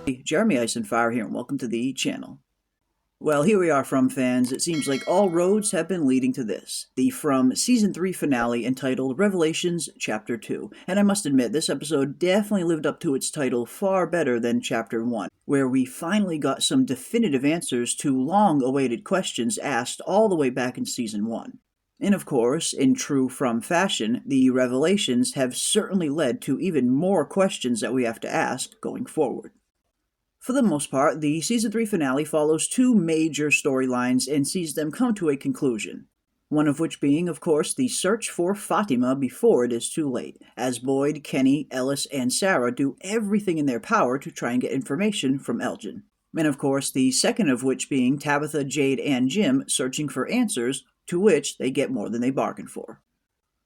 Hey, Jeremy Eisenfire here, and welcome to the channel. Well, here we are, From fans. It seems like all roads have been leading to this, the From Season 3 finale entitled Revelations Chapter 2. And I must admit, this episode definitely lived up to its title far better than Chapter 1, where we finally got some definitive answers to long-awaited questions asked all the way back in Season 1. And of course, in true From fashion, the revelations have certainly led to even more questions that we have to ask going forward. For the most part, the Season 3 finale follows two major storylines and sees them come to a conclusion. One of which being, of course, the search for Fatima before it is too late, as Boyd, Kenny, Ellis, and Sarah do everything in their power to try and get information from Elgin. And of course, the second of which being Tabitha, Jade, and Jim searching for answers, to which they get more than they bargained for.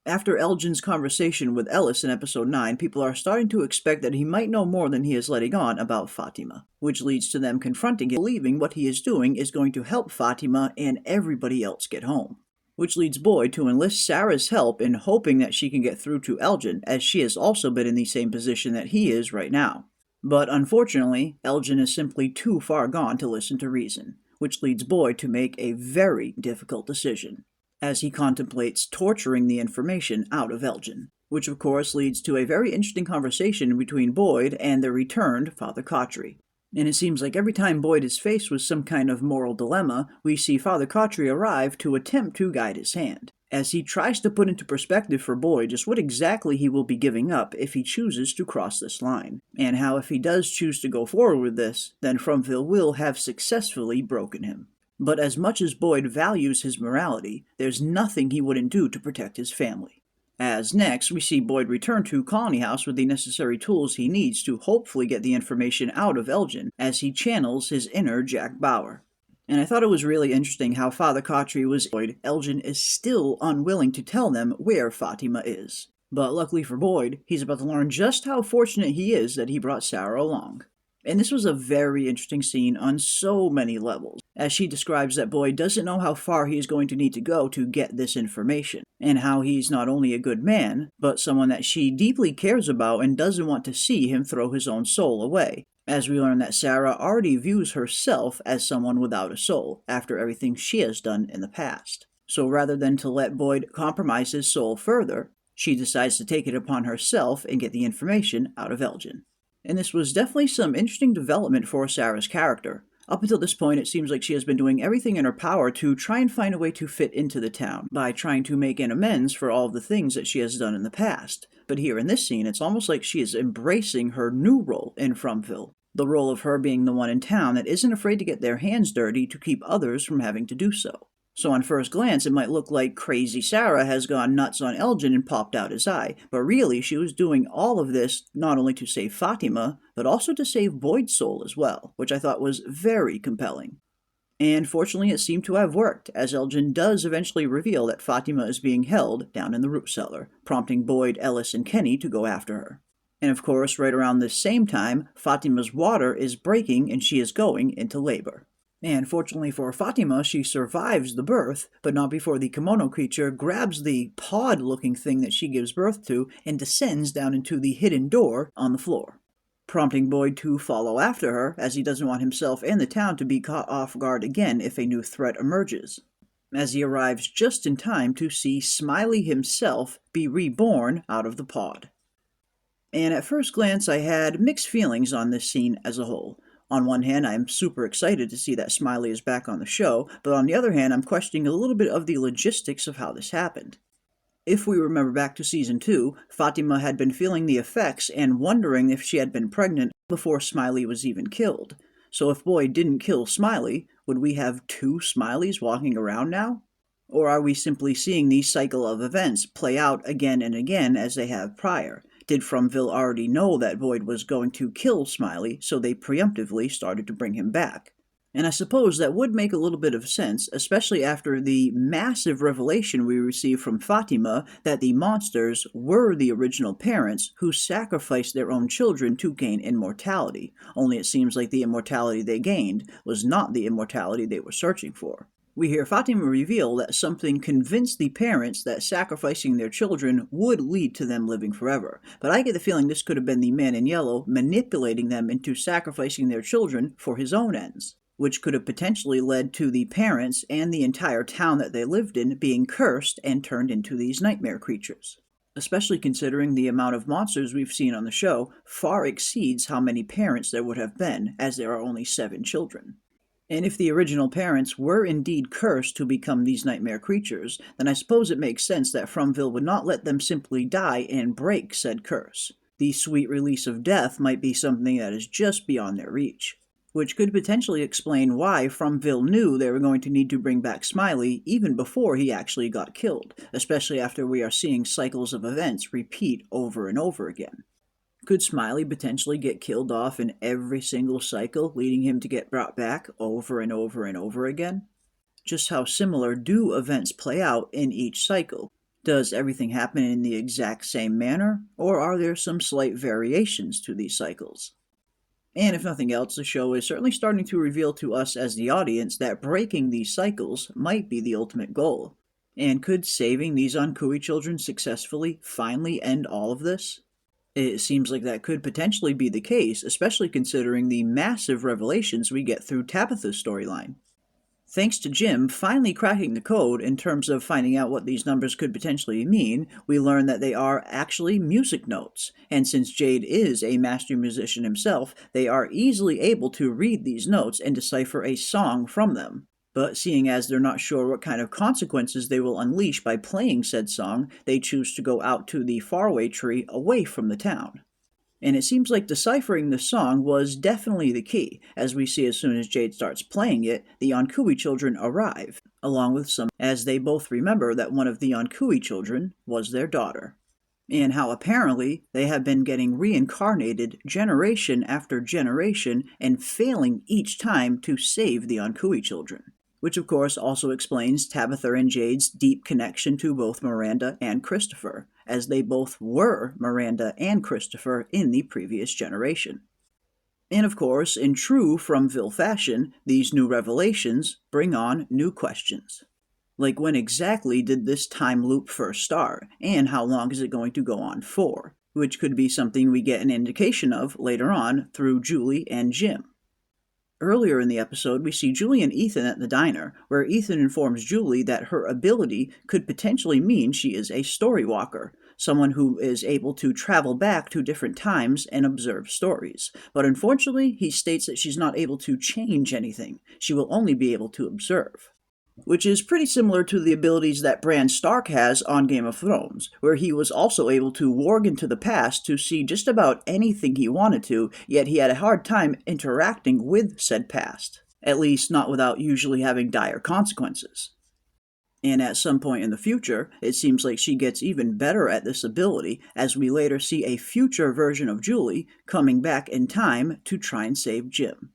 After Elgin's conversation with Ellis in episode 9, people are starting to expect that he might know more than he is letting on about Fatima, which leads to them confronting him, believing what he is doing is going to help Fatima and everybody else get home. Which leads Boyd to enlist Sarah's help in hoping that she can get through to Elgin, as she has also been in the same position that he is right now. But unfortunately, Elgin is simply too far gone to listen to reason, which leads Boyd to make a very difficult decision, as he contemplates torturing the information out of Elgin, which of course leads to a very interesting conversation between Boyd and the returned Father Cautry. And it seems like every time Boyd is faced with some kind of moral dilemma, we see Father Cautry arrive to attempt to guide his hand, as he tries to put into perspective for Boyd just what exactly he will be giving up if he chooses to cross this line, and how if he does choose to go forward with this, then Fromily will have successfully broken him. But as much as Boyd values his morality, there's nothing he wouldn't do to protect his family. As next, we see Boyd return to Colony House with the necessary tools he needs to hopefully get the information out of Elgin, as he channels his inner Jack Bauer. And I thought it was really interesting how Father Cautry was Boyd. Elgin is still unwilling to tell them where Fatima is. But luckily for Boyd, he's about to learn just how fortunate he is that he brought Sarah along. And this was a very interesting scene on so many levels, as she describes that Boyd doesn't know how far he is going to need to go to get this information, and how he's not only a good man, but someone that she deeply cares about and doesn't want to see him throw his own soul away, as we learn that Sarah already views herself as someone without a soul, after everything she has done in the past. So rather than to let Boyd compromise his soul further, she decides to take it upon herself and get the information out of Elgin. And this was definitely some interesting development for Sarah's character. Up until this point, it seems like she has been doing everything in her power to try and find a way to fit into the town, by trying to make an amends for all of the things that she has done in the past. But here in this scene, it's almost like she is embracing her new role in Fromily, the role of her being the one in town that isn't afraid to get their hands dirty to keep others from having to do so. So on first glance, it might look like crazy Sarah has gone nuts on Elgin and popped out his eye, but really she was doing all of this not only to save Fatima, but also to save Boyd's soul as well, which I thought was very compelling. And fortunately it seemed to have worked, as Elgin does eventually reveal that Fatima is being held down in the root cellar, prompting Boyd, Ellis, and Kenny to go after her. And of course, right around this same time, Fatima's water is breaking and she is going into labor. And fortunately for Fatima, she survives the birth, but not before the kimono creature grabs the pod-looking thing that she gives birth to and descends down into the hidden door on the floor, prompting Boyd to follow after her, as he doesn't want himself and the town to be caught off guard again if a new threat emerges, as he arrives just in time to see Smiley himself be reborn out of the pod. And at first glance, I had mixed feelings on this scene as a whole. On one hand, I'm super excited to see that Smiley is back on the show, but on the other hand, I'm questioning a little bit of the logistics of how this happened. If we remember back to Season 2, Fatima had been feeling the effects and wondering if she had been pregnant before Smiley was even killed. So if Boyd didn't kill Smiley, would we have two Smileys walking around now? Or are we simply seeing the cycle of events play out again and again as they have prior? Did Fromily already know that Boyd was going to kill Smiley, so they preemptively started to bring him back? And I suppose that would make a little bit of sense, especially after the massive revelation we received from Fatima that the monsters were the original parents who sacrificed their own children to gain immortality, only it seems like the immortality they gained was not the immortality they were searching for. We hear Fatima reveal that something convinced the parents that sacrificing their children would lead to them living forever, but I get the feeling this could have been the man in yellow manipulating them into sacrificing their children for his own ends, which could have potentially led to the parents and the entire town that they lived in being cursed and turned into these nightmare creatures. Especially considering the amount of monsters we've seen on the show far exceeds how many parents there would have been, as there are only 7 children. And if the original parents were indeed cursed to become these nightmare creatures, then I suppose it makes sense that Fromville would not let them simply die and break said curse. The sweet release of death might be something that is just beyond their reach, which could potentially explain why Fromville knew they were going to need to bring back Smiley even before he actually got killed, especially after we are seeing cycles of events repeat over and over again. Could Smiley potentially get killed off in every single cycle, leading him to get brought back over and over and over again? Just how similar do events play out in each cycle? Does everything happen in the exact same manner, or are there some slight variations to these cycles? And if nothing else, the show is certainly starting to reveal to us as the audience that breaking these cycles might be the ultimate goal. And could saving these Ankui children successfully finally end all of this? It seems like that could potentially be the case, especially considering the massive revelations we get through Tabitha's storyline. Thanks to Jim finally cracking the code in terms of finding out what these numbers could potentially mean, we learn that they are actually music notes, and since Jade is a master musician himself, they are easily able to read these notes and decipher a song from them. But seeing as they're not sure what kind of consequences they will unleash by playing said song, they choose to go out to the faraway tree away from the town. And it seems like deciphering the song was definitely the key, as we see as soon as Jade starts playing it, the Ankui children arrive, along with some, as they both remember that one of the Ankui children was their daughter. And how apparently they have been getting reincarnated generation after generation and failing each time to save the Ankui children. Which of course also explains Tabitha and Jade's deep connection to both Miranda and Christopher, as they both were Miranda and Christopher in the previous generation. And of course, in true Fromville fashion, these new revelations bring on new questions. Like when exactly did this time loop first start, and how long is it going to go on for? Which could be something we get an indication of later on through Julie and Jim. Earlier in the episode, we see Julie and Ethan at the diner, where Ethan informs Julie that her ability could potentially mean she is a story walker, someone who is able to travel back to different times and observe stories. But unfortunately, he states that she's not able to change anything. She will only be able to observe. Which is pretty similar to the abilities that Bran Stark has on Game of Thrones, where he was also able to warg into the past to see just about anything he wanted to, yet he had a hard time interacting with said past, at least not without usually having dire consequences. And at some point in the future, it seems like she gets even better at this ability, as we later see a future version of Julie coming back in time to try and save Jim.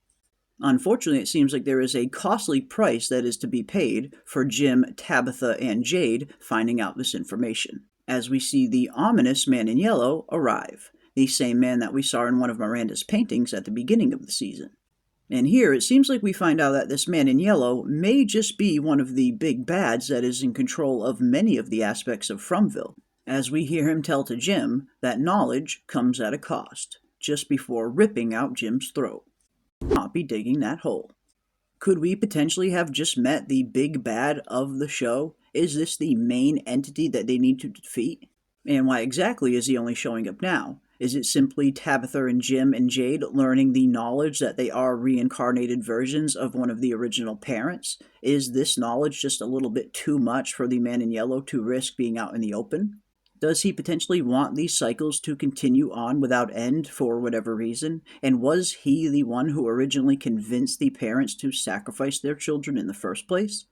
Unfortunately, it seems like there is a costly price that is to be paid for Jim, Tabitha, and Jade finding out this information, as we see the ominous man in yellow arrive, the same man that we saw in one of Miranda's paintings at the beginning of the season. And here, it seems like we find out that this man in yellow may just be one of the big bads that is in control of many of the aspects of Fromville, as we hear him tell to Jim that knowledge comes at a cost, just before ripping out Jim's throat. Not be digging that hole. Could we potentially have just met the big bad of the show? Is this the main entity that they need to defeat? And why exactly is he only showing up now? Is it simply Tabitha and Jim and Jade learning the knowledge that they are reincarnated versions of one of the original parents? Is this knowledge just a little bit too much for the man in yellow to risk being out in the open? Does he potentially want these cycles to continue on without end for whatever reason? And was he the one who originally convinced the parents to sacrifice their children in the first place?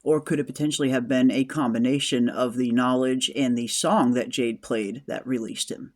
Or could it potentially have been a combination of the knowledge and the song that Jade played that released him?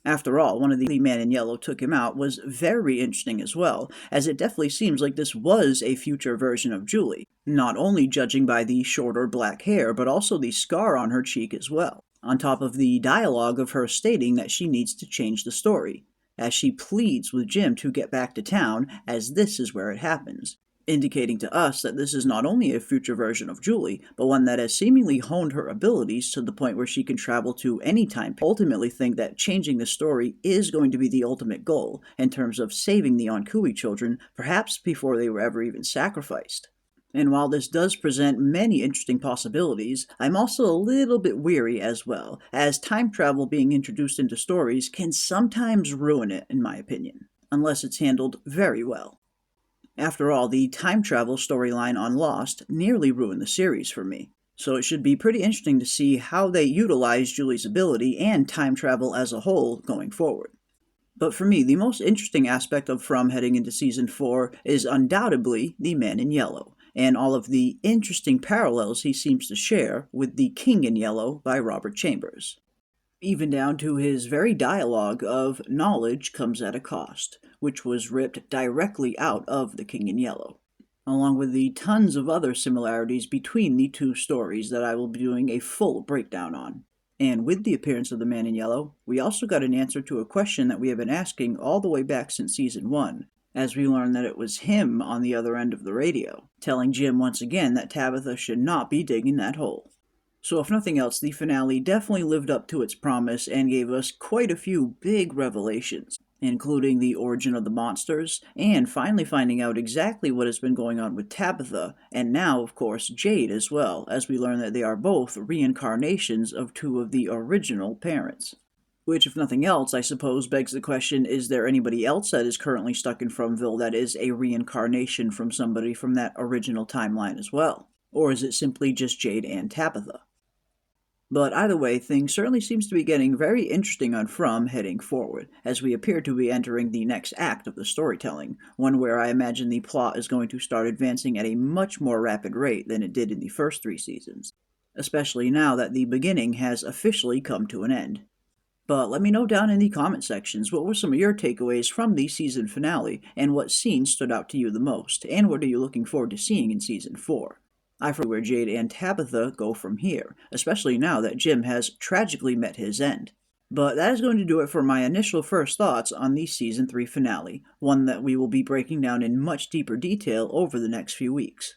After all, one of the man in yellow took him out was very interesting as well, as it definitely seems like this was a future version of Julie, not only judging by the shorter black hair, but also the scar on her cheek as well, on top of the dialogue of her stating that she needs to change the story, as she pleads with Jim to get back to town, as this is where it happens. indicating to us that this is not only a future version of Julie, but one that has seemingly honed her abilities to the point where she can travel to any time. I ultimately think that changing the story is going to be the ultimate goal in terms of saving the Onkui children, perhaps before they were ever even sacrificed. And while this does present many interesting possibilities, I'm also a little bit weary as well, as time travel being introduced into stories can sometimes ruin it, in my opinion, unless it's handled very well. After all, the time travel storyline on Lost nearly ruined the series for me, so it should be pretty interesting to see how they utilize Julie's ability and time travel as a whole going forward. But for me, the most interesting aspect of From heading into Season 4 is undoubtedly the Man in Yellow, and all of the interesting parallels he seems to share with The King in Yellow by Robert Chambers. Even down to his very dialogue of knowledge comes at a cost, which was ripped directly out of The King in Yellow, along with the tons of other similarities between the two stories that I will be doing a full breakdown on. And with the appearance of the Man in Yellow, we also got an answer to a question that we have been asking all the way back since Season 1, as we learned that it was him on the other end of the radio, telling Jim once again that Tabitha should not be digging that hole. So if nothing else, the finale definitely lived up to its promise and gave us quite a few big revelations, including the origin of the monsters, and finally finding out exactly what has been going on with Tabitha, and now, of course, Jade as well, as we learn that they are both reincarnations of two of the original parents. Which, if nothing else, I suppose begs the question, is there anybody else that is currently stuck in Fromville that is a reincarnation from somebody from that original timeline as well? Or is it simply just Jade and Tabitha? But either way, things certainly seems to be getting very interesting on From heading forward, as we appear to be entering the next act of the storytelling, one where I imagine the plot is going to start advancing at a much more rapid rate than it did in the first 3 seasons, especially now that the beginning has officially come to an end. But let me know down in the comment sections what were some of your takeaways from the season finale, and what scenes stood out to you the most, and what are you looking forward to seeing in Season 4. I forget where Jade and Tabitha go from here, especially now that Jim has tragically met his end. But that is going to do it for my initial first thoughts on the Season 3 finale, one that we will be breaking down in much deeper detail over the next few weeks.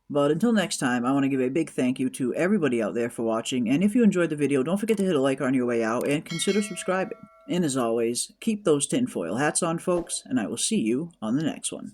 But until next time, I want to give a big thank you to everybody out there for watching, and if you enjoyed the video, don't forget to hit a like on your way out, and consider subscribing. And as always, keep those tinfoil hats on, folks, and I will see you on the next one.